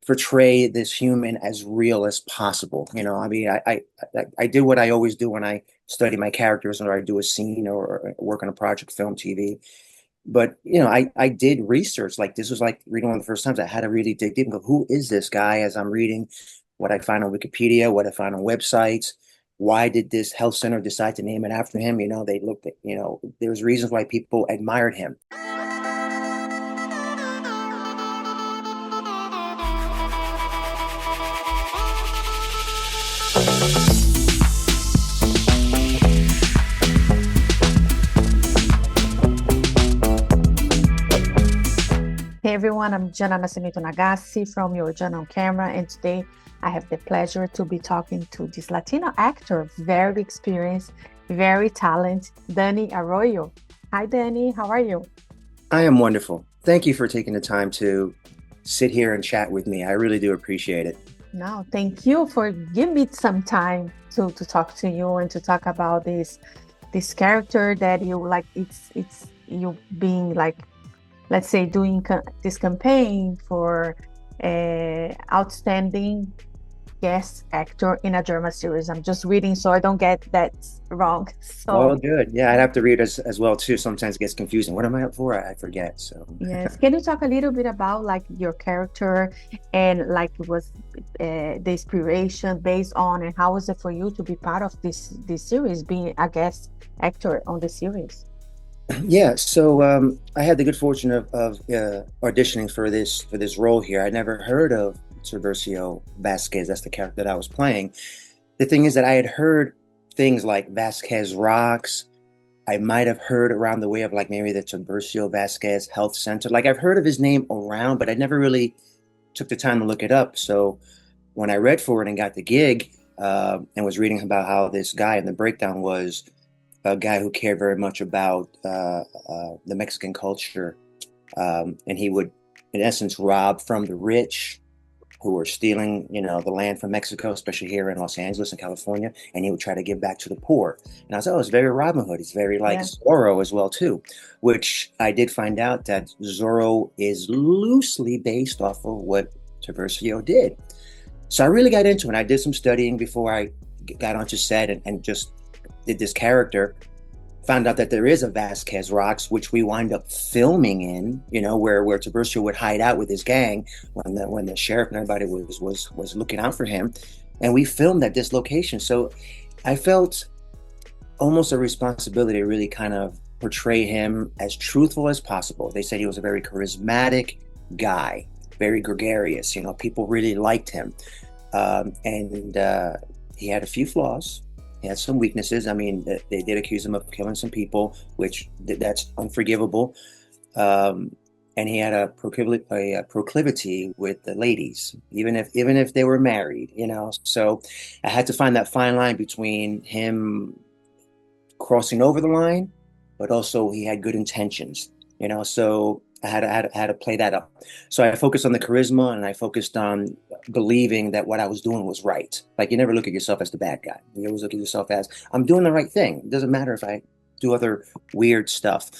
portray this human as real as possible. I mean, I did what I always do when I study my characters or I do a scene or work on a project, film, TV. But I did research. Like this was like reading one of the first times I had to really dig deep and go, who is this guy? As I'm reading what I find on Wikipedia, what I find on websites. Why did this health center decide to name it after him? They looked at, there's reasons why people admired him. Hey everyone, I'm Jana N Nagase from your Jana on Camera, and today I have the pleasure to be talking to this Latino actor, very experienced, very talented, Danny Arroyo. Hi Danny, how are you? I am wonderful. Thank you for taking the time to sit here and chat with me. I really do appreciate it. No, thank you for giving me some time to talk to you and to talk about this character that you like. It's you being like, let's say, doing this campaign for outstanding guest actor in a drama series. I'm just reading so I don't get that wrong. Oh, good. Yeah, I'd have to read as well too. Sometimes it gets confusing. What am I up for? I forget. So yes. Can you talk a little bit about like your character and like was the inspiration based on, and how was it for you to be part of this series, being a guest actor on the series? Yeah, so I had the good fortune of auditioning for this role here. I never heard of Tiburcio Vasquez. That's the character that I was playing. The thing is that I had heard things like Vasquez Rocks. I might have heard around the way of like maybe the Tiburcio Vasquez Health Center. Like I've heard of his name around, but I never really took the time to look it up. So when I read for it and got the gig and was reading about how this guy in the breakdown was a guy who cared very much about the Mexican culture. And he would, in essence, rob from the rich who were stealing, the land from Mexico, especially here in Los Angeles and California. And he would try to give back to the poor. And I was, it's very Robin Hood. It's very like Zorro as well, too, which I did find out that Zorro is loosely based off of what Tiburcio did. So I really got into it. I did some studying before I got onto set and just did this character. Found out that there is a Vasquez Rocks, which we wind up filming in, where Tiburcio would hide out with his gang when the sheriff and everybody was looking out for him, and we filmed at this location. So I felt almost a responsibility to really kind of portray him as truthful as possible. They said he was a very charismatic guy, very gregarious. People really liked him, and he had a few flaws. He had some weaknesses. I mean, they did accuse him of killing some people, which that's unforgivable. And he had a proclivity with the ladies, even if they were married, So I had to find that fine line between him crossing over the line, but also he had good intentions, So I had to play that up. So I focused on the charisma, and I focused on believing that what I was doing was right. Like you never look at yourself as the bad guy. You always look at yourself as I'm doing the right thing. It doesn't matter if I do other weird stuff.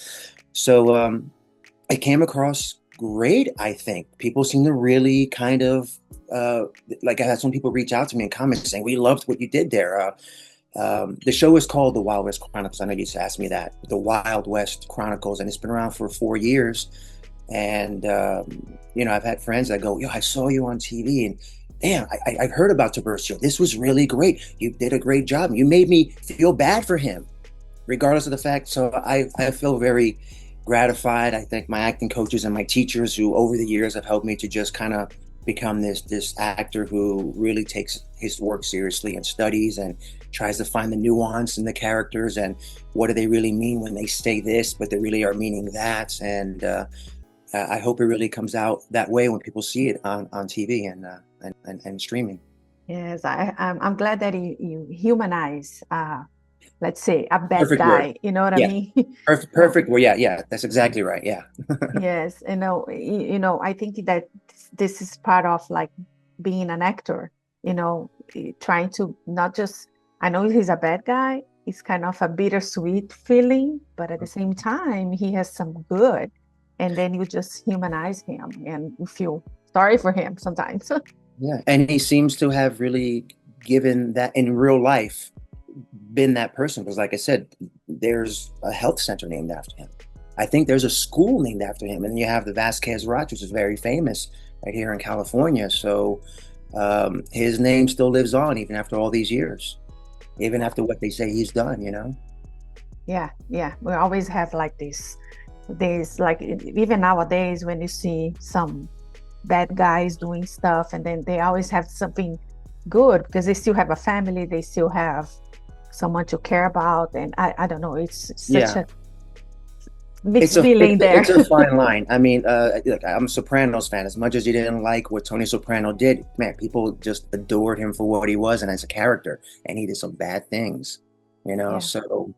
So it came across great, I think. People seem to really kind of like I had some people reach out to me in comments saying, we loved what you did there. The show is called The Wild West Chronicles. I know you used to ask me that. The Wild West Chronicles, and it's been around for 4 years. And I've had friends that go, yo, I saw you on TV, and damn, I've heard about Tiburcio. This was really great. You did a great job. You made me feel bad for him, regardless of the fact. So I feel very gratified. I thank my acting coaches and my teachers who over the years have helped me to just kind of become this actor who really takes his work seriously and studies and tries to find the nuance in the characters and what do they really mean when they say this, but they really are meaning that. And I hope it really comes out that way when people see it on TV and streaming. Yes, I'm glad that you humanize, let's say, a bad Perfect guy. word. You know what I mean? Perfect. Well, yeah, that's exactly right. Yeah. Yes, I think that this is part of like being an actor. Trying to not just. I know he's a bad guy. It's kind of a bittersweet feeling, but at the same time, he has some good. And then you just humanize him and you feel sorry for him sometimes. Yeah. And he seems to have really given that in real life, been that person. Because, like I said, there's a health center named after him. I think there's a school named after him. And you have the Vasquez Rocks, which is very famous right here in California. So his name still lives on even after all these years, even after what they say he's done, you know? Yeah, yeah. We always have like this, like even nowadays when you see some bad guys doing stuff, and then they always have something good because they still have a family, they still have someone to care about, and I don't know, it's such Yeah. a mixed feeling there. It's a fine line. I mean, look, I'm a Sopranos fan. As much as you didn't like what Tony Soprano did, man, people just adored him for what he was and as a character. And he did some bad things, you know. Yeah. So,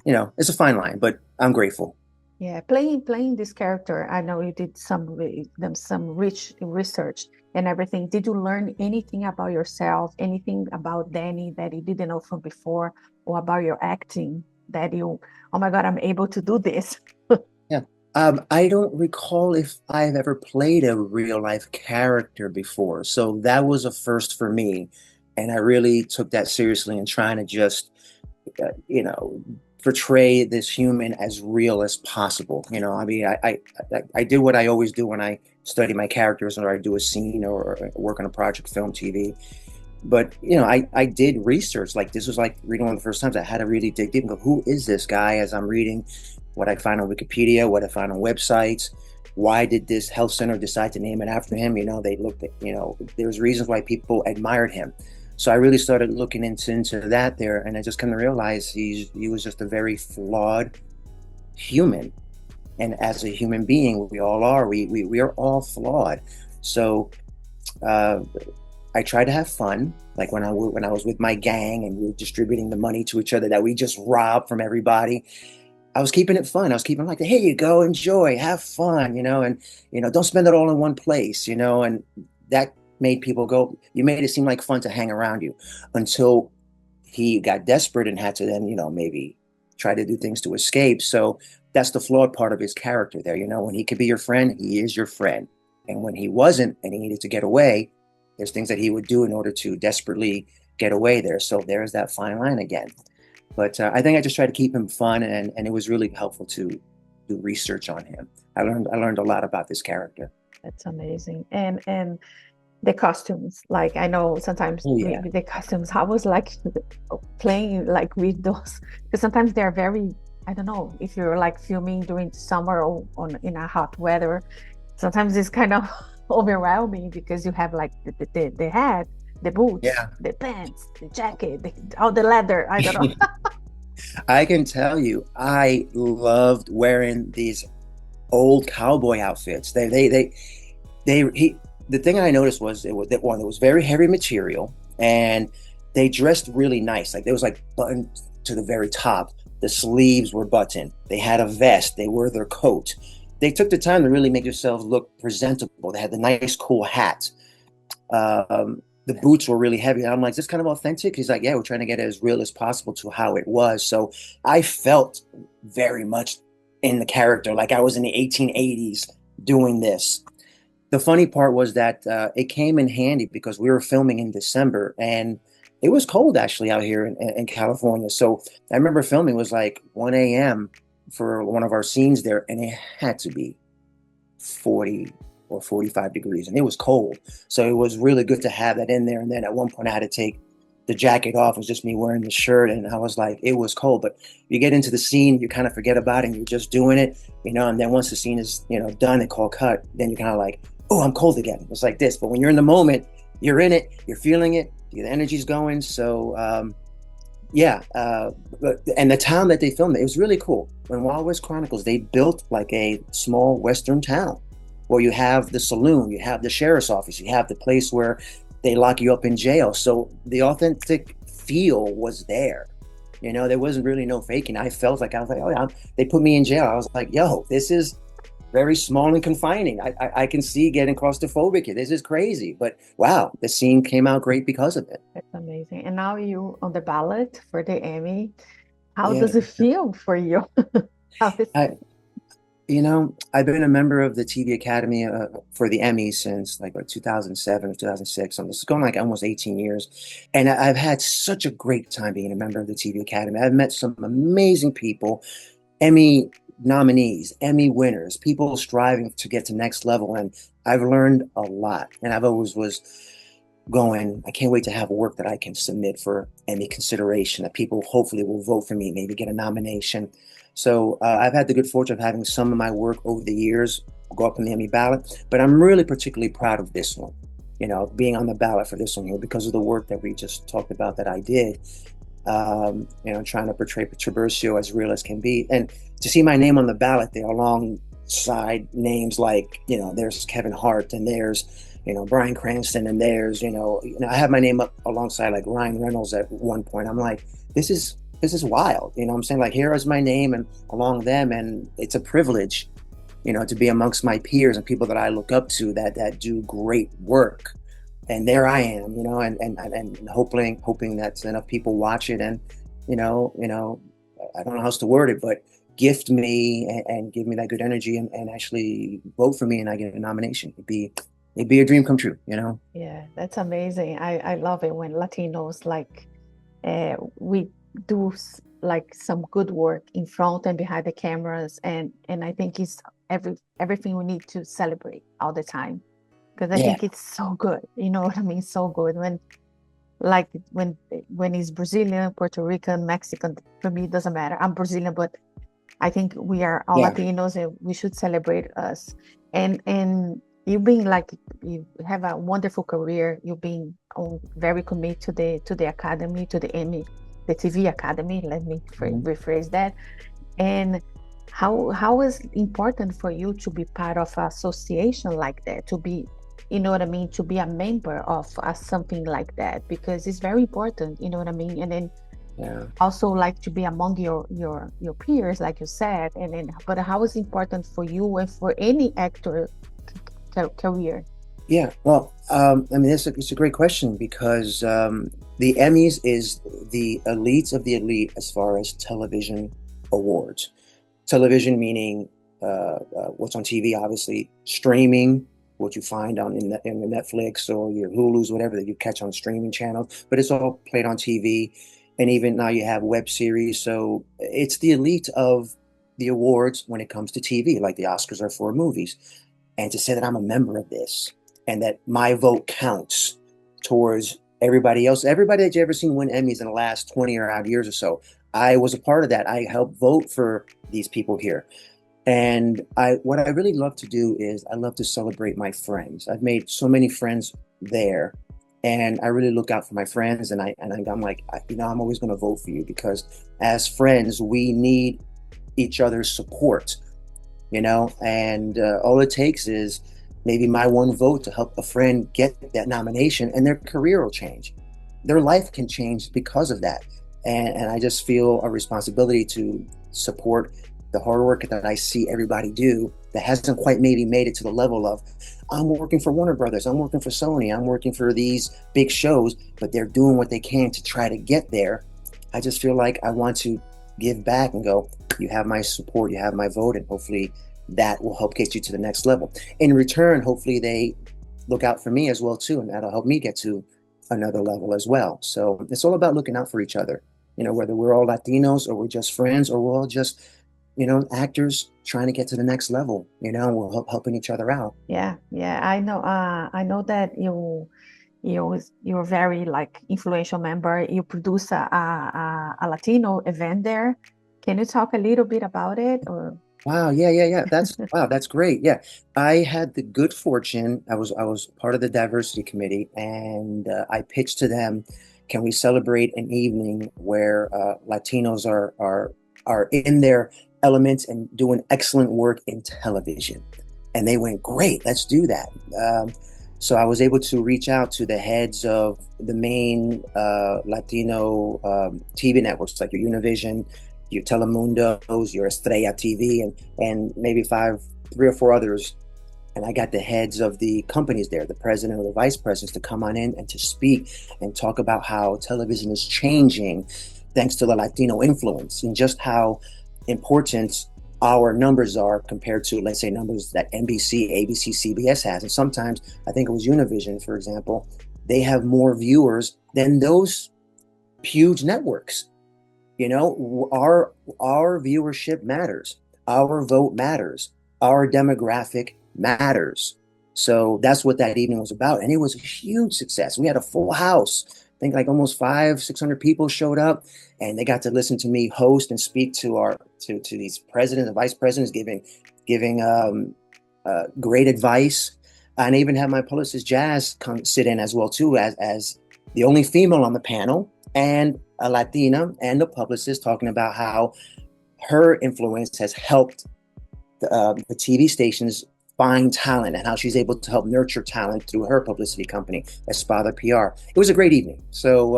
you know, it's a fine line, but I'm grateful. Yeah, playing this character, I know you did some rich research and everything. Did you learn anything about yourself, anything about Danny that you didn't know from before, or about your acting that you, oh my God, I'm able to do this? Yeah. I don't recall if I've ever played a real life character before. So that was a first for me. And I really took that seriously and trying to just you know, portray this human as real as possible. You know, I mean, I did what I always do when I study my characters or I do a scene or work on a project, film, TV. But you know, I did research. Like this was like reading one of the first times I had to really dig deep and go, who is this guy? As I'm reading what I find on Wikipedia, what I find on websites. Why did this health center decide to name it after him? You know, they looked at, you know, there's reasons why people admired him. So I really started looking into that there, and I just come to realize he was just a very flawed human. And as a human being, we all are. We are all flawed. So uh, I try to have fun, like when when I was with my gang and we were distributing the money to each other that we just robbed from everybody. I was keeping it fun. I was keeping like, here you go, enjoy, have fun, you know, and you know, don't spend it all in one place, you know, and that made people go, you made it seem like fun to hang around you until he got desperate and had to then, you know, maybe try to do things to escape. So that's the flawed part of his character there. You know, when he could be your friend, he is your friend. And when he wasn't and he needed to get away, there's things that he would do in order to desperately get away there. So there's that fine line again. But I think I just tried to keep him fun, and it was really helpful to do research on him. I learned a lot about this character. That's amazing. And the costumes, like I know sometimes Oh yeah, the costumes, I was like playing like with those because sometimes they're very, I don't know, if you're like filming during summer or on in a hot weather, sometimes it's kind of overwhelming because you have like the hat, the boots, yeah. the pants, the jacket, all the leather. I don't know. I can tell you, I loved wearing these old cowboy outfits. He. The thing I noticed was it was very heavy material, and they dressed really nice. Like there was like buttoned to the very top. The sleeves were buttoned. They had a vest. They wore their coat. They took the time to really make themselves look presentable. They had the nice, cool hat. The boots were really heavy. And I'm like, is this kind of authentic? He's like, yeah, we're trying to get it as real as possible to how it was. So I felt very much in the character, like I was in the 1880s doing this. The funny part was that it came in handy because we were filming in December and it was cold actually out here in California. So I remember filming was like 1 a.m. for one of our scenes there, and it had to be 40 or 45 degrees, and it was cold. So it was really good to have that in there. And then at one point, I had to take the jacket off. It was just me wearing the shirt, and I was like, it was cold. But you get into the scene, you kind of forget about it, and you're just doing it, you know. And then once the scene is, you know, done and called cut, then you're kind of like, oh, I'm cold again. It's like this. But when you're in the moment, you're in it, you're feeling it, the energy's going. So yeah, and the town that they filmed it was really cool. When Wild West Chronicles, they built like a small Western town where you have the saloon, you have the sheriff's office, you have the place where they lock you up in jail. So the authentic feel was there. You know, there wasn't really no faking. I felt like, I was like, oh yeah, they put me in jail. I was like, yo, this is very small and confining. I can see getting claustrophobic here. This is crazy. But wow, the scene came out great because of it. That's amazing. And now you on the ballot for the Emmy. How Yeah. does it feel for you? How is I, I've been a member of the TV Academy for the Emmys since like 2007 or 2006. So this is going like almost 18 years. And I've had such a great time being a member of the TV Academy. I've met some amazing people, Emmy nominees, Emmy winners, people striving to get to next level. And I've learned a lot. And I've always was going, I can't wait to have work that I can submit for Emmy consideration, that people hopefully will vote for me, maybe get a nomination. So I've had the good fortune of having some of my work over the years go up on the Emmy ballot, but I'm really particularly proud of this one, being on the ballot for this one here because of the work that we just talked about that I did, trying to portray Tiburcio as real as can be. And to see my name on the ballot there alongside names like, there's Kevin Hart and there's, Bryan Cranston, and there's, I have my name up alongside like Ryan Reynolds at one point. I'm like, this is wild. I'm saying, like, here is my name and along them. And it's a privilege, to be amongst my peers and people that I look up to that do great work. And there I am, and hoping that enough people watch it and, I don't know how else to word it, but gift me and give me that good energy and actually vote for me and I get a nomination. It'd be a dream come true. Yeah, that's amazing. I love it when Latinos we do like some good work in front and behind the cameras, and I think it's everything we need to celebrate all the time, because I think it's so good. You know what I mean? So good when it's Brazilian, Puerto Rican, Mexican. For me, it doesn't matter. I'm Brazilian, but I think we are all Latinos, and we should celebrate us. And you have a wonderful career. You've been very committed to the academy, to the Emmy, the TV Academy. Let me rephrase that. And how is important for you to be part of an association like that, to be, you know what I mean, to be a member of something like that, because it's very important, you know what I mean? And then also like to be among your peers, like you said, but how is important for you and for any actor career? Yeah, well, it's a great question because the Emmys is the elites of the elite as far as television awards. Television meaning what's on TV, obviously, streaming, what you find in the Netflix or your Hulu's, whatever that you catch on streaming channels, but it's all played on TV. And even now you have web series. So it's the elite of the awards when it comes to TV, like the Oscars are for movies. And to say that I'm a member of this and that my vote counts towards everybody else, everybody that you ever seen win Emmys in the last 20 or odd years or so, I was a part of that. I helped vote for these people here. And what I really love to do is I love to celebrate my friends. I've made so many friends there, and I really look out for my friends. And I'm like, I'm always going to vote for you because as friends, we need each other's support. And all it takes is maybe my one vote to help a friend get that nomination, and their career will change. Their life can change because of that. And I just feel a responsibility to support the hard work that I see everybody do that hasn't quite maybe made it to the level of, I'm working for Warner Brothers, I'm working for Sony, I'm working for these big shows, but they're doing what they can to try to get there. I just feel like I want to give back and go, you have my support, you have my vote, and hopefully that will help get you to the next level. In return, hopefully they look out for me as well too, and that'll help me get to another level as well. So it's all about looking out for each other, whether we're all Latinos or we're just friends or we're all just, actors trying to get to the next level, we're helping each other out. Yeah. I know that you're very like influential member. You produce a Latino event there. Can you talk a little bit about it? Or Wow, yeah. That's great. Yeah, I had the good fortune. I was part of the diversity committee, and I pitched to them, can we celebrate an evening where Latinos are in their elements and doing excellent work in television? And they went, great, let's do that. So I was able to reach out to the heads of the main Latino TV networks, like your Univision, your Telemundos, your Estrella TV, and maybe 3 or 4 others. And I got the heads of the companies there, the president or the vice presidents, to come on in and to speak and talk about how television is changing thanks to the Latino influence, and just how important our numbers are compared to, let's say, numbers that NBC, ABC, CBS has. And sometimes, I think it was Univision, for example, they have more viewers than those huge networks. You know, our viewership matters. Our vote matters. Our demographic matters. So that's what that evening was about. And it was a huge success. We had a full house. I think like almost 600 people showed up, and they got to listen to me host and speak to to these presidents and vice presidents, giving great advice. And I even had my publicist Jazz come sit in as well too, as the only female on the panel, and a Latina, and the publicist, talking about how her influence has helped the TV stations find talent, and how she's able to help nurture talent through her publicity company, Espada PR. It was a great evening. So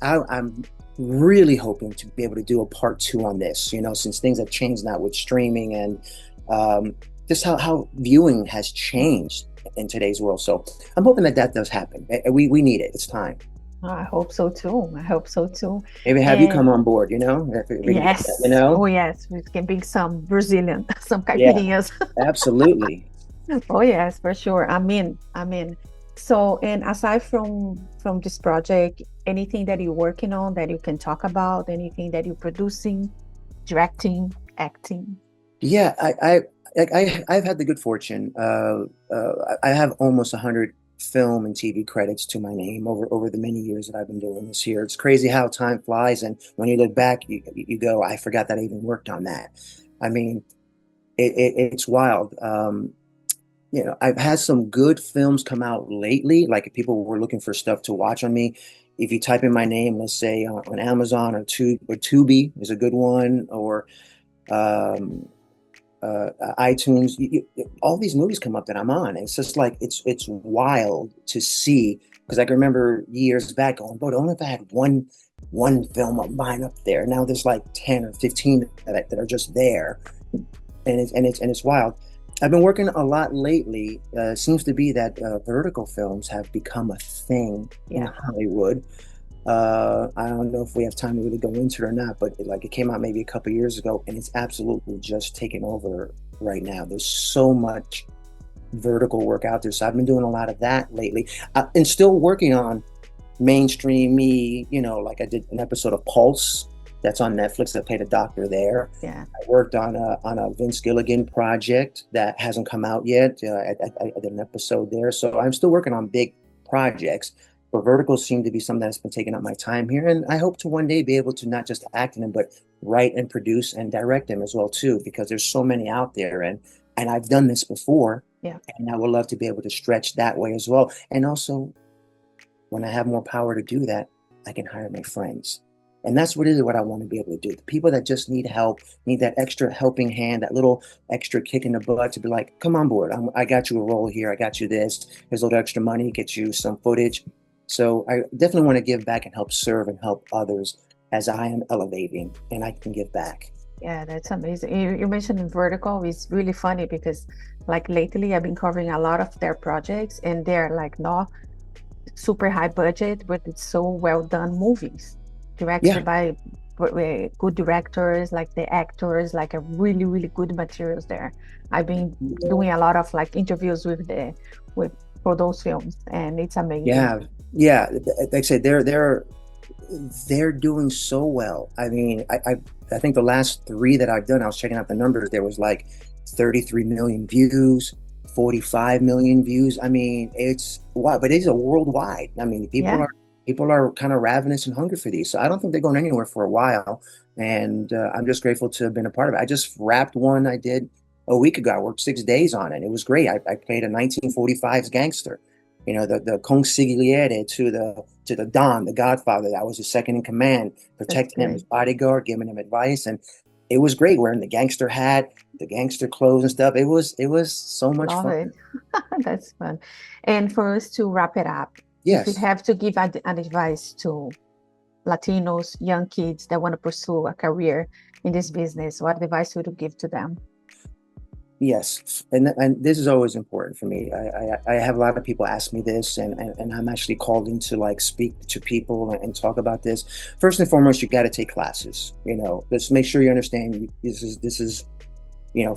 I'm really hoping to be able to do a part 2 on this, you know, since things have changed now with streaming, and just how viewing has changed in today's world. So I'm hoping that does happen. We need it. It's time. I hope so too. I hope so too. Maybe have you come on board, you know? Yes. You know? Oh, yes. We can bring some Brazilian, some Yeah, caipirinhas. absolutely. Oh, yes, for sure. I mean. So, and aside from this project, anything that you're working on that you can talk about? Anything that you're producing, directing, acting? Yeah, I've had the good fortune. I have almost 100 film and TV credits to my name over the many years that I've been doing this here. It's crazy how time flies, and when you look back, you go, I forgot that I even worked on that. I mean, it's wild. You know, I've had some good films come out lately. Like if people were looking for stuff to watch on me, if you type in my name, let's say on Amazon or Tubi is a good one, or um, iTunes, all these movies come up that I'm on. It's just like it's wild to see, because I can remember years back going, but only if I had one film of mine up there. Now there's like 10 or 15 that are just there, and it's wild. I've been working a lot lately. Seems to be that vertical films have become a thing in Hollywood. I don't know if we have time to really go into it or not, but it came out maybe a couple of years ago, and it's absolutely just taking over right now. There's so much vertical work out there. So I've been doing a lot of that lately, and still working on mainstream-y, you know, like I did an episode of Pulse that's on Netflix. I played a doctor there. Yeah. I worked on a Vince Gilligan project that hasn't come out yet. I did an episode there. So I'm still working on big projects. But verticals seem to be something that's been taking up my time here. And I hope to one day be able to not just act in them, but write and produce and direct them as well, too, because there's so many out there. And I've done this before. Yeah. And I would love to be able to stretch that way as well. And also, when I have more power to do that, I can hire my friends. And that's really what I want to be able to do. The people that just need help, need that extra helping hand, that little extra kick in the butt to be like, come on board. I got you a role here. I got you this. Here's a little extra money, get you some footage. So I definitely want to give back and help serve and help others as I am elevating, and I can give back. Yeah, that's amazing. You mentioned vertical. It's really funny because like lately I've been covering a lot of their projects, and they're like not super high budget, but it's so well done movies directed by good directors, like the actors, like a really, really good materials there. I've been doing a lot of like interviews for those films, and it's amazing. Yeah. Like I said, they're doing so well. I mean, I think the last 3 that I've done, I was checking out the numbers. There was like 33 million views, 45 million views. I mean, it's wow, but it's a worldwide. I mean, people are kind of ravenous and hungry for these. So I don't think they're going anywhere for a while. And I'm just grateful to have been a part of it. I just wrapped one I did a week ago. I worked 6 days on it. It was great. I played a 1945's gangster. You know, the consigliere to the Don, the Godfather. That was his second in command, protecting him, his bodyguard, giving him advice, and it was great. Wearing the gangster hat, the gangster clothes and stuff. It was so much fun. That's fun. And for us to wrap it up, yes, if you have to give an advice to Latinos, young kids that want to pursue a career in this business, what advice would you give to them? Yes, and this is always important for me. I have a lot of people ask me this, and I'm actually called in to like speak to people and talk about this. First and foremost, you got to take classes. You know, let's make sure you understand this is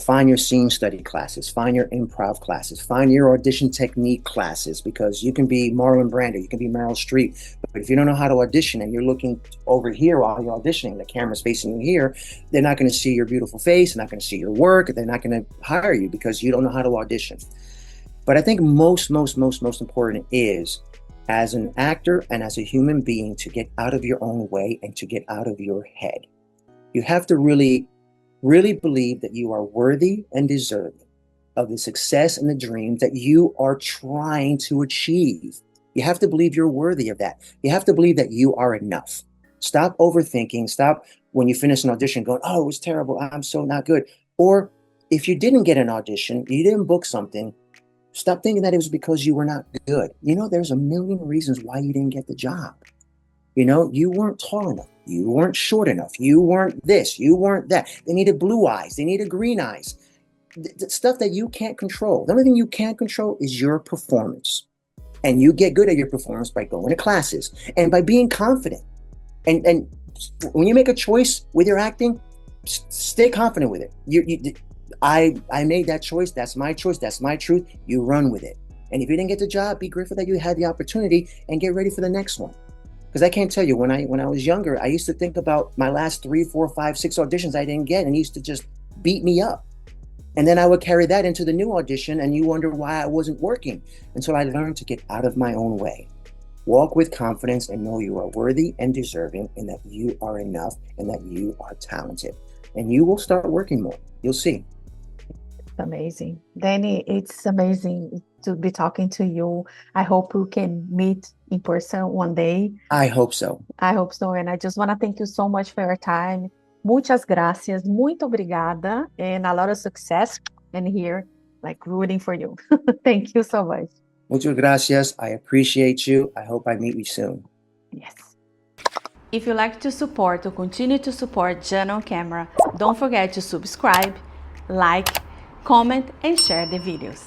Find your scene study classes, find your improv classes, find your audition technique classes, because you can be Marlon Brando, you can be Meryl Streep, but if you don't know how to audition and you're looking over here while you're auditioning, the camera's facing you here, they're not going to see your beautiful face, they're not going to see your work, they're not going to hire you because you don't know how to audition. But I think most important is, as an actor and as a human being, to get out of your own way and to get out of your head. You have to really believe that you are worthy and deserving of the success and the dream that you are trying to achieve. You have to believe you're worthy of that. You have to believe that you are enough. Stop overthinking. Stop when you finish an audition going, oh, it was terrible, I'm so not good. Or if you didn't get an audition, you didn't book something, stop thinking that it was because you were not good. There's a million reasons why you didn't get the job. You weren't tall enough. You weren't short enough. You weren't this. You weren't that. They needed blue eyes. They needed green eyes. The stuff that you can't control. The only thing you can't control is your performance. And you get good at your performance by going to classes and by being confident. And when you make a choice with your acting, stay confident with it. I made that choice. That's my choice. That's my truth. You run with it. And if you didn't get the job, be grateful that you had the opportunity and get ready for the next one. Because I can't tell you, when I was younger, I used to think about my last 3, 4, 5, 6 auditions I didn't get, and it used to just beat me up. And then I would carry that into the new audition, and you wonder why I wasn't working. And so I learned to get out of my own way. Walk with confidence and know you are worthy and deserving, and that you are enough, and that you are talented. And you will start working more. You'll see. Amazing. Danny, it's amazing to be talking to you. I hope we can meet in person one day. I hope so. I hope so. And I just want to thank you so much for your time. Muchas gracias. Muito obrigada. And a lot of success. And here, rooting for you. Thank you so much. Muchas gracias. I appreciate you. I hope I meet you soon. Yes. If you like to support or continue to support Jana on Camera, don't forget to subscribe, like, comment, and share the videos.